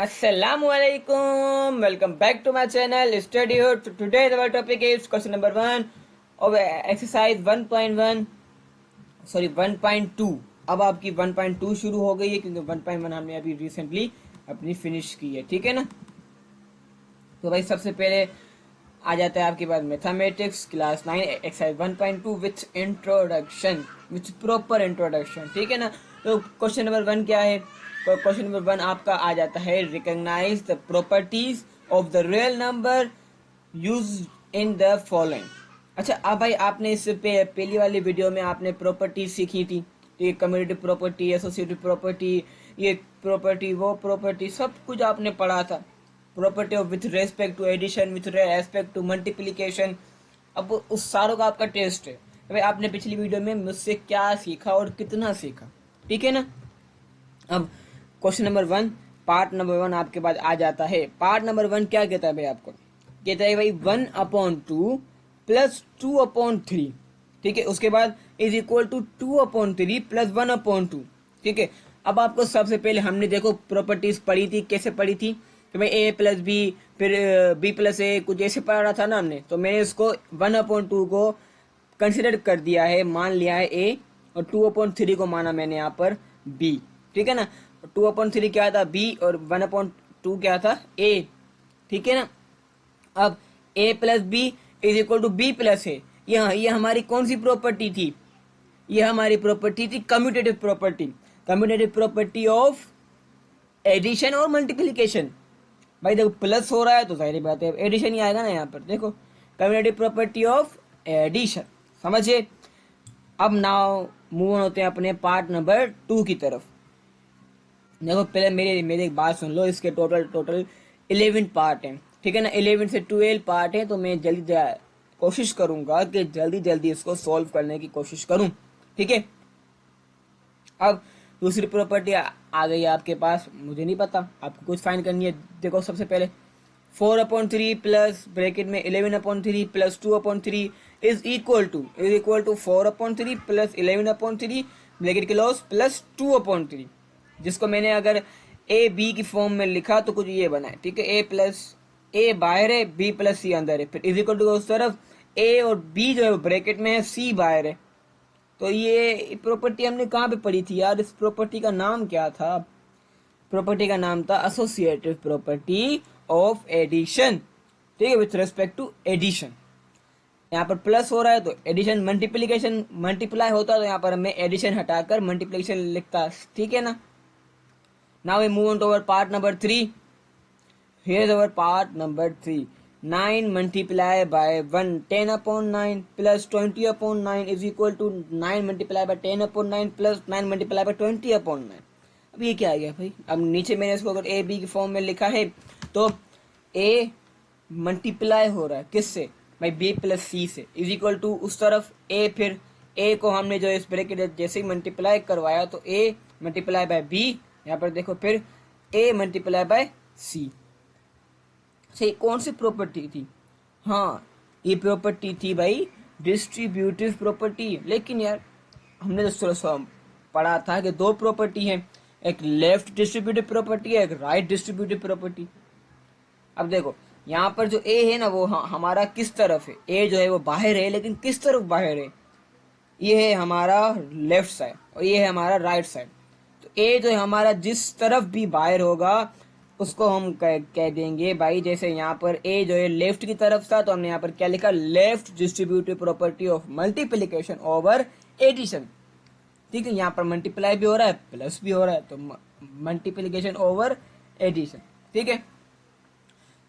Assalamualaikum. Welcome back to my channel Study Hood. Today our topic is question number 1 of exercise 1.1 1.2. अब आपकी 1.2 शुरू हो गई है क्योंकि 1.1 हमने अभी रिसेंटली अपनी फिनिश की है, ठीक है ना। तो भाई सबसे पहले आ जाता है आपके पास mathematics class 9 exercise 1.2 with introduction, with proper introduction, ठीक है ना। तो क्वेश्चन नंबर 1 क्या है? क्वेश्चन नंबर 1 आपका आ जाता है recognise the properties of the real number use in the following. अच्छा, अब भाई आपने इससे पहली वाली वीडियो में आपने प्रॉपर्टीज सीखी थी, ये कम्युनिटी प्रॉपर्टी, एसोसिएटिव प्रॉपर्टी, ये प्रॉपर्टी, वो प्रॉपर्टी, सब कुछ आपने पढ़ा था। Property of with respect to addition, with respect to multiplication. अब उस सारों का आपका टेस्ट है भाई। आपने पिछली वीडियो में मुझसे क्या सीखा और कितना सीखा, ठीक है ना। अब क्वेश्चन नंबर 1 पार्ट नंबर 1 आपके पास आ जाता है। पार्ट नंबर 1 क्या कहता है भाई? आपको कहता है भाई 1/2 प्लस 2/3, ठीक है। उसके बाद इज इक्वल टू 2/3 प्लस 1/2, ठीक है। अब आपको सबसे पहले हमने देखो प्रॉपर्टीज पढ़ी थी, कैसे पढ़ी थी कि भाई a प्लस बी, फिर b प्लस a, कुछ ऐसे पढ़ा था ना हमने। तो मैंने इसको 1/2 को कंसिडर कर दिया है, मान लिया है a, और 2/3 को माना मैंने यहाँ पर b, ठीक है ना। 2/3 क्या था? b, और 1/2 क्या था? a, ठीक है ना। अब a plus B is equal to B plus A, ये हमारी कौन सी प्रॉपर्टी थी? ये हमारी प्रॉपर्टी थी commutative property, commutative property of addition और मल्टीप्लिकेशन। भाई देखो प्लस हो रहा है तो जाहिर बात है एडिशन ही आएगा ना यहाँ पर। देखो कम्यूटेटिव प्रॉपर्टी ऑफ एडिशन, समझे। अब नाउ मूव ऑन होते हैं अपने पार्ट नंबर 2 की तरफ। देखो पहले मेरी एक बात सुन लो। इसके टोटल 11 पार्ट हैं, ठीक है ना। 11 से 12 पार्ट है, तो मैं जल्दी कोशिश करूंगा कि जल्दी इसको सॉल्व करने की कोशिश करूं, ठीक है। अब दूसरी प्रॉपर्टी आ गई है आपके पास, मुझे नहीं पता, आपको कुछ फाइंड करनी है। देखो सबसे पहले 4/3 प्लस ब्रैकेट में 11/3 plus 2/3 is equal to 4/3 plus 11/3 bracket के लॉस प्लस 2/3, जिसको मैंने अगर ए बी की फॉर्म में लिखा तो कुछ ये बना है, ठीक है। ए प्लस ए बाहर है, बी प्लस सी अंदर है, फिर इज इक्वल टू उस तरफ ए और बी जो है ब्रैकेट में है, सी बाहर है। तो ये प्रॉपर्टी हमने कहाँ पे पढ़ी थी यार? इस प्रॉपर्टी का नाम क्या था? प्रॉपर्टी का नाम था एसोसिएटिव प्रॉपर्टी ऑफ एडिशन, ठीक है, विथ रेस्पेक्ट टू एडिशन। यहाँ पर प्लस हो रहा है तो एडिशन, मल्टीप्लीकेशन मल्टीप्लाई होता तो यहाँ पर मैं एडिशन हटाकर मल्टीप्लीकेशन लिखता, ठीक है ना। Now we move on to our part number 3। Here is our part number 3। 9 multiply by 1 10/9 plus 20/9 is equal to 9 multiply by 10/9 plus 9 multiply by 20/9। अब ये क्या आ गया भाई? अब नीचे मैंने इसको अगर ए बी की फॉर्म में लिखा है तो ए मल्टीप्लाई हो रहा है किससे? भाई बी प्लस सी से, इज इक्वल टू उस तरफ ए, फिर ए को हमने जो इस ब्रैकेट जैसे ही मल्टीप्लाई करवाया तो ए मल्टीप्लाई बाय बी, यहाँ पर देखो फिर ए मल्टीप्लाई बाय सी। सही, कौन सी प्रॉपर्टी थी? हाँ, ये प्रॉपर्टी थी भाई डिस्ट्रीब्यूटिव प्रॉपर्टी। लेकिन यार हमने तो पढ़ा था कि दो प्रॉपर्टी है, एक लेफ्ट डिस्ट्रीब्यूटिव प्रॉपर्टी है, एक राइट डिस्ट्रीब्यूटिव प्रॉपर्टी। अब देखो यहाँ पर जो ए है ना वो हमारा किस तरफ है? ए जो है वो बाहर है, लेकिन किस तरफ बाहर है? ये है हमारा लेफ्ट साइड और ये है हमारा राइट साइड। तो ए जो है हमारा जिस तरफ भी बाहर होगा उसको हम कह देंगे भाई, जैसे यहाँ पर ए जो है लेफ्ट की तरफ था तो हमने यहाँ पर क्या लिखा? Left distributive property of multiplication over addition, ठीक है। यहाँ पर मल्टीप्लाई भी हो रहा है प्लस भी हो रहा है, तो मल्टीप्लिकेशन ओवर एडिशन, ठीक है।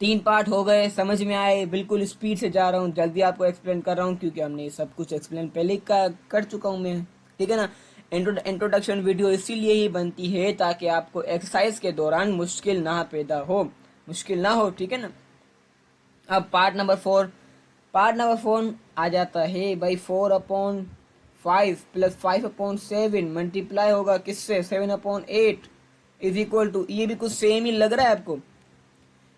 3 पार्ट हो गए, समझ में आए? बिल्कुल स्पीड से जा रहा हूँ, जल्दी आपको एक्सप्लेन कर रहा हूँ क्योंकि हमने सब कुछ एक्सप्लेन पहले कर चुका हूँ मैं, ठीक है ना। इंट्रोडक्शन वीडियो इसीलिए ही बनती है ताकि आपको एक्सरसाइज के दौरान मुश्किल ना हो, ठीक है ना। अब पार्ट नंबर 4 आ जाता है भाई 4/5 प्लस 5/7 मल्टीप्लाई होगा किससे? 7/8 इज इक्वल टू, ये भी कुछ सेम ही लग रहा है आपको,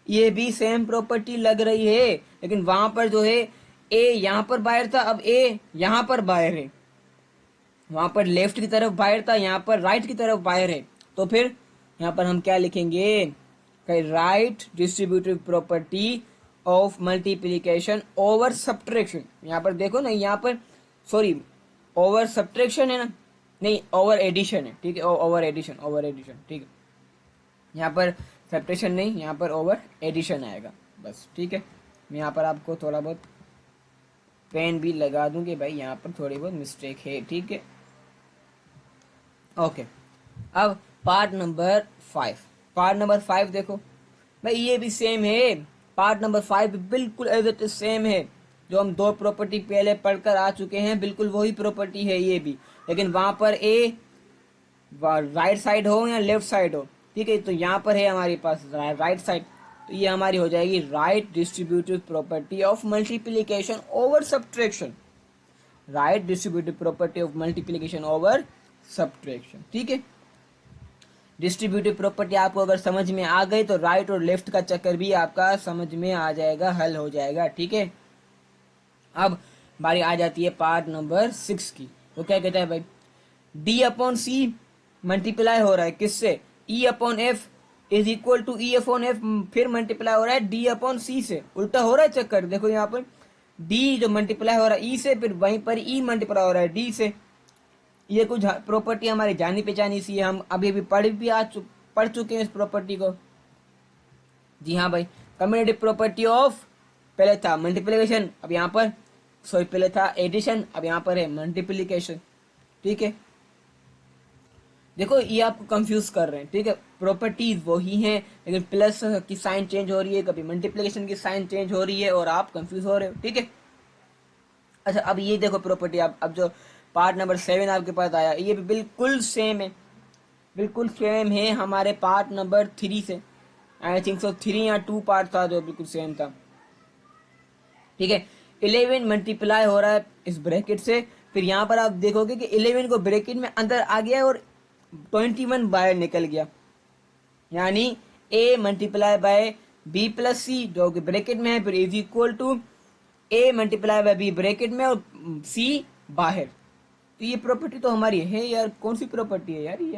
ये भी सेम प्रॉपर्टी लग रही है, लेकिन वहां पर जो है ए यहाँ पर बाहर था, अब ए यहाँ पर बाहर है। वहां पर लेफ्ट की तरफ बाहर था, यहाँ पर राइट की तरफ बाहर है। तो फिर यहाँ पर हम क्या लिखेंगे? Right distributive property of multiplication over subtraction. यहाँ पर देखो ना, यहाँ पर सॉरी ओवर सब्ट्रैक्शन है ना, नहीं ओवर एडिशन है, ठीक है, ओवर एडिशन, ठीक है। यहाँ पर सब्ट्रैक्शन नहीं, यहाँ पर ओवर एडिशन आएगा बस, ठीक है। मैं यहाँ पर आपको थोड़ा बहुत पेन भी लगा दूं कि भाई यहाँ पर थोड़ी बहुत मिस्टेक है, ठीक है। ओके, अब पार्ट नंबर 5 देखो भाई, ये भी सेम है। पार्ट नंबर 5 बिल्कुल एज इट इज सेम है। जो हम दो प्रॉपर्टी पहले पढ़कर आ चुके हैं, बिल्कुल वही प्रॉपर्टी है ये भी, लेकिन वहां पर ए राइट साइड हो या लेफ्ट साइड हो, ठीक है। तो यहाँ पर है हमारे पास राइट साइड, तो ये हमारी हो जाएगी right distributive property of multiplication over subtraction. Right distributive property of multiplication over subtraction, ठीक है। डिस्ट्रीब्यूटिव प्रॉपर्टी आपको अगर समझ में आ गई तो राइट और लेफ्ट का चक्कर भी आपका समझ में आ जाएगा, हल हो जाएगा, ठीक है। अब बारी आ जाती है पार्ट नंबर 6 की। वो क्या कहता है भाई, डी अपॉन सी मल्टीप्लाई हो रहा है किससे, E upon F is equal to E upon F, फिर मल्टीप्लाई हो रहा है डी अपॉन सी से। उल्टा हो रहा है चक्कर, देखो यहाँ पर डी जो मल्टीप्लाई हो रहा है ई से, फिर वहीं पर ई मल्टीप्लाई हो रहा है डी से। ये कुछ प्रॉपर्टी हमारी जानी पहचानी सी है, हम अभी भी पढ़ चुके हैं इस प्रॉपर्टी को। जी हाँ भाई, कम्यूटेटिव प्रॉपर्टी ऑफ, पहले था मल्टीप्लिकेशन, अब यहाँ पर सॉरी पहले था एडिशन, अब यहाँ पर है मल्टीप्लिकेशन, ठीक है। देखो ये आपको कंफ्यूज कर रहे हैं, ठीक है। प्रॉपर्टीज वही हैं, लेकिन प्लस की साइन चेंज हो रही है, कभी मल्टीप्लिकेशन की साइन चेंज हो रही है और आप कंफ्यूज हो रहे हो, ठीक है। अच्छा, अब ये देखो प्रॉपर्टी, अब जो पार्ट नंबर 7 आपके पास आया, ये भी बिल्कुल सेम है, बिल्कुल सेम है हमारे पार्ट नंबर 3 से। आई थिंक सो 3 या 2 पार्ट था जो बिल्कुल सेम था, ठीक है। 11 मल्टीप्लाई हो रहा है इस ब्रैकेट से, फिर यहाँ पर आप देखोगे कि 11 को ब्रैकेट में अंदर आ गया और 21 बाहर निकल गया, यानी a multiply by b plus C जो कि ब्रैकेट में है, फिर is equal to a multiply by b bracket में और c बाहर। तो ये प्रॉपर्टी तो हमारी है यार, कौन सी प्रॉपर्टी है यार, ये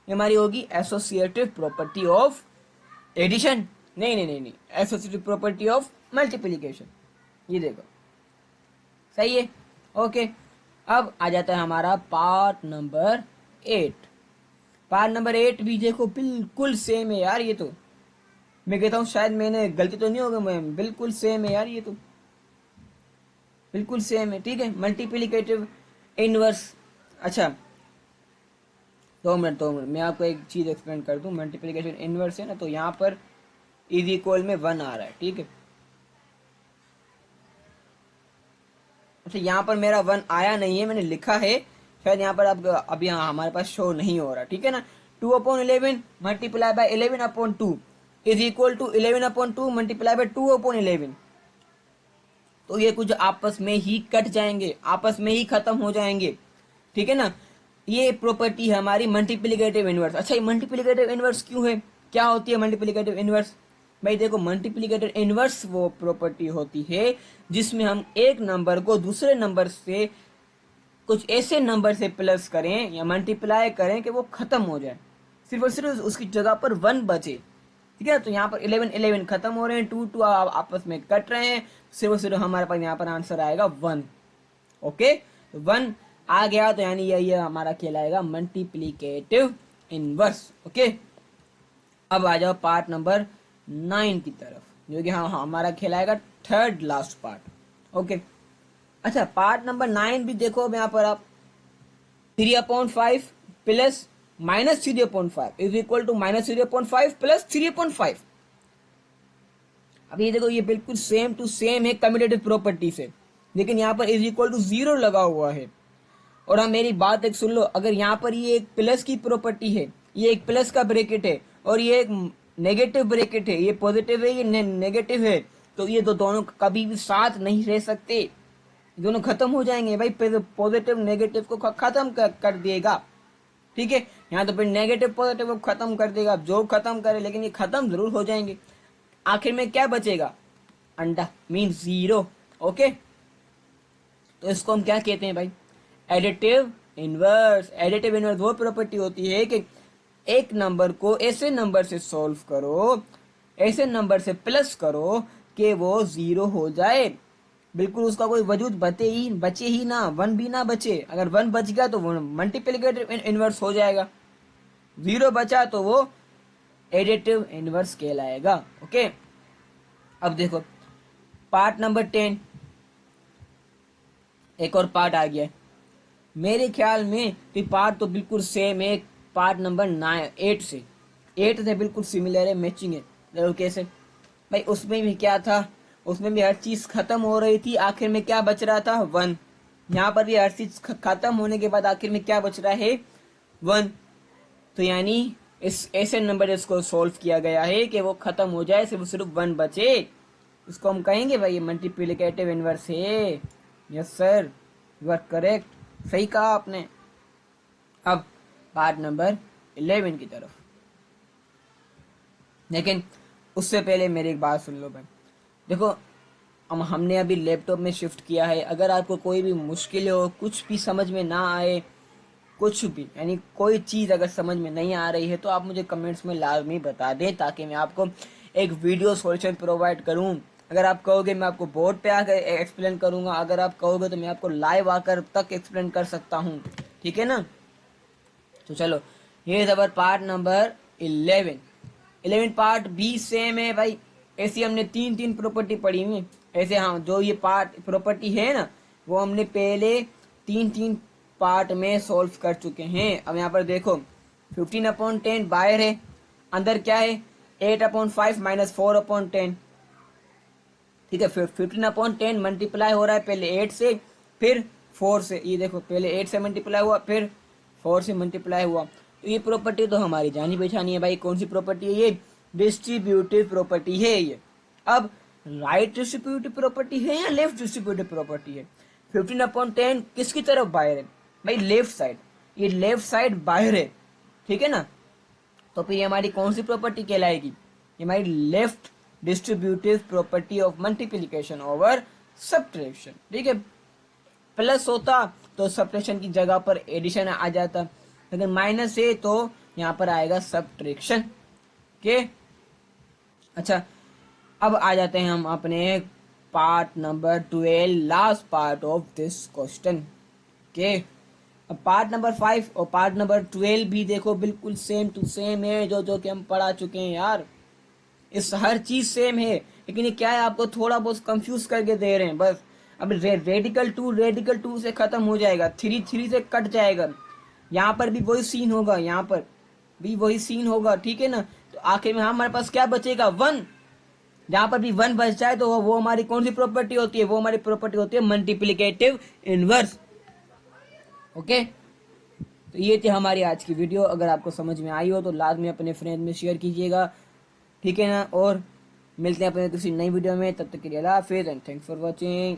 हमारी होगी एसोसिएटिव प्रॉपर्टी ऑफ एडिशन, नहीं, एसोसिएटिव प्रॉपर्टी ऑफ मल्टीप्लिकेशन। ये देखो सही है, ओके। अब आ जाता है हमारा पार्ट नंबर 8। पार्ट नंबर 8 भी देखो बिल्कुल सेम है यार, ये तो मैं कहता हूँ शायद मैंने गलती तो नहीं होगा, मैं बिल्कुल सेम है यार, ये तो बिल्कुल सेम है, ठीक है। मल्टीप्लिकेटिव इनवर्स, अच्छा 2 मिनट मैं आपको एक चीज एक्सप्लेन कर दूं। मल्टीप्लिकेशन इनवर्स है ना, तो यहाँ पर इज इक्वल में 1 आ रहा है, ठीक है। अच्छा, यहाँ पर मेरा 1 आया नहीं है, मैंने लिखा है शायद यहाँ पर, अब अभी हमारे पास शो नहीं हो रहा, ठीक है ना। 2/11 multiply by 11/2 is equal to 11/2 multiply by 2/11। तो ये कुछ आपस में ही कट जाएंगे, आपस में ही खत्म हो जाएंगे, ठीक है ना। ये प्रॉपर्टी है हमारी मल्टीप्लिकेटिव इनवर्स। अच्छा, ये मल्टीप्लिकेटिव इनवर्स क्यों है, क्या होती है मल्टीप्लिकेटिव इनवर्स? भाई देखो, मल्टीप्लिकेटिव इनवर्स वो प्रॉपर्टी होती है जिसमें हम एक नंबर को दूसरे नंबर से कुछ ऐसे नंबर से प्लस करें या मल्टीप्लाई करें कि वो खत्म हो जाए, सिर्फ और सिर्फ उसकी जगह पर 1 बचे, ठीक है। तो यहाँ पर 11 खत्म हो रहे हैं, 2 आपस में कट रहे हैं, सिर्फ और सिर्फ हमारे पास यहाँ पर आंसर आएगा 1, ओके। तो 1 आ गया, तो यानी ये हमारा कहलाएगा मल्टीप्लिकेटिव इनवर्स, ओके। अब आ जाओ पार्ट नंबर 9 की तरफ, जो कि हाँ हमारा कहलाएगा थर्ड लास्ट पार्ट, ओके। अच्छा, पार्ट नंबर 9 भी देखो, अब यहाँ पर आप 3/5 plus minus 3/5 is equal to minus 3/5 plus 3/5। अब ये देखो, ये बिल्कुल सेम टू सेम है कम्यूटेटिव प्रॉपर्टी से, लेकिन यहाँ पर इज इक्वल टू 0 लगा हुआ है। और हम मेरी बात एक सुन लो, अगर यहाँ पर ये एक प्लस की प्रॉपर्टी है, ये एक प्लस का ब्रैकेट है और ये एक नेगेटिव ब्रैकेट है, ये पॉजिटिव है ये नेगेटिव है, तो ये दोनों कभी भी साथ नहीं रह सकते, दोनों खत्म हो जाएंगे भाई। पॉजिटिव नेगेटिव को खत्म कर देगा, ठीक है। यहाँ तो फिर नेगेटिव पॉजिटिव को खत्म कर देगा, जो खत्म करे, लेकिन ये खत्म जरूर हो जाएंगे। आखिर में क्या बचेगा, अंडा, मीन 0, ओके। तो इसको हम क्या कहते हैं भाई, एडिटिव इनवर्स। एडिटिव इनवर्स वो प्रॉपर्टी होती है कि एक नंबर को ऐसे नंबर से सॉल्व करो ऐसे नंबर से प्लस करो कि वो 0 हो जाए, बिल्कुल उसका कोई वजूद बचे ही ना, 1 भी ना बचे। अगर 1 बच गया तो वो मल्टीप्लिकेटिव इनवर्स हो जाएगा, 0 बचा तो वो एडिटिव इनवर्स कहलाएगा। ओके, अब देखो पार्ट नंबर 10, एक और पार्ट आ गया मेरे ख्याल में। तो पार्ट तो बिल्कुल सेम है पार्ट नंबर 8 से बिल्कुल सिमिलर है, मैचिंग है। देखो कैसे भाई, उसमें भी क्या था, उसमें भी हर चीज खत्म हो रही थी, आखिर में क्या बच रहा था, 1। यहाँ पर भी हर चीज खत्म होने के बाद आखिर में क्या बच रहा है, 1। तो यानी इस ऐसे नंबर इसको सॉल्व किया गया है कि वो खत्म हो जाए, सिर्फ 1 बचे। इसको हम कहेंगे भाई ये मल्टीप्लिकेटिव इनवर्स है। Yes sir, you are correct, सही कहा आपने। अब पार्ट नंबर 11 की तरफ, लेकिन उससे पहले मेरी एक बात सुन लो भाई। देखो हमने अभी लैपटॉप में शिफ्ट किया है, अगर आपको कोई भी मुश्किल हो, कुछ भी समझ में ना आए, कुछ भी यानी कोई चीज़ अगर समझ में नहीं आ रही है तो आप मुझे कमेंट्स में लाजमी बता दें, ताकि मैं आपको एक वीडियो सॉल्यूशन प्रोवाइड करूं। अगर आप कहोगे मैं आपको बोर्ड पे आकर एक्सप्लेन करूंगा, अगर आप कहोगे तो मैं आपको लाइव आकर तक एक्सप्लेन कर सकता हूं, ठीक है ना। तो चलो, ये अवर पार्ट नंबर 11 पार्ट भी सेम है भाई। ऐसी हमने 3 प्रॉपर्टी पढ़ी हुई है। ऐसे हाँ, जो ये पार्ट प्रॉपर्टी है ना, वो हमने पहले 3 पार्ट में सॉल्व कर चुके हैं। अब यहाँ पर देखो 15/10 बाहर है, अंदर क्या है, 8/5 -4/10। ठीक है, फिर 15/10 मल्टीप्लाई हो रहा है पहले 8 से फिर 4 से। ये देखो पहले 8 से मल्टीप्लाई हुआ फिर 4 से मल्टीप्लाई हुआ। तो ये प्रॉपर्टी तो हमारी जानी पहचानी है भाई। कौन सी प्रॉपर्टी है ये, डिस्ट्रीब्यूटिव प्रॉपर्टी है ये। अब राइट डिस्ट्रीब्यूटिव प्रॉपर्टी है या लेफ्ट डिस्ट्रीब्यूटिव प्रॉपर्टी है। 15/10 किसकी तरफ बाहर है भाई, लेफ्ट साइड। ये लेफ्ट साइड बाहर है, ठीक है ना। तो फिर ये हमारी कौन सी प्रॉपर्टी कहलाएगी, ये हमारी left distributive property of multiplication over subtraction. ठीक है, प्लस होता तो सब्ट्रैक्शन की जगह पर एडिशन आ जाता, अगर माइनस है तो यहाँ पर आएगा सब्ट्रैक्शन के। अच्छा, अब आ जाते हैं हम अपने part number 12, last part of this question के। अब पार्ट नंबर 5 और पार्ट नंबर 12 भी देखो बिल्कुल सेम टू सेम है, जो कि हम पढ़ा चुके हैं यार। इस हर चीज सेम है, लेकिन ये क्या है, आपको थोड़ा बहुत कंफ्यूज करके दे रहे हैं बस। अब रेडिकल टू से खत्म हो जाएगा, 3 से कट जाएगा। यहाँ पर भी वही सीन होगा, यहाँ पर भी वही सीन होगा, ठीक है ना। तो आखिर में हमारे पास क्या बचेगा, 1। जहां पर भी 1 बच जाए तो वो हमारी कौन सी प्रॉपर्टी होती है, वो हमारी प्रॉपर्टी होती है मल्टीप्लिकेटिव इनवर्स। ओके, तो ये थी हमारी आज की वीडियो। अगर आपको समझ में आई हो तो लाजमी अपने फ्रेंड में शेयर कीजिएगा, ठीक है ना। और मिलते हैं अपने किसी नई वीडियो में, तब तक के लिए अल्लाह हाफिज़ एंड थैंक्स फॉर वॉचिंग।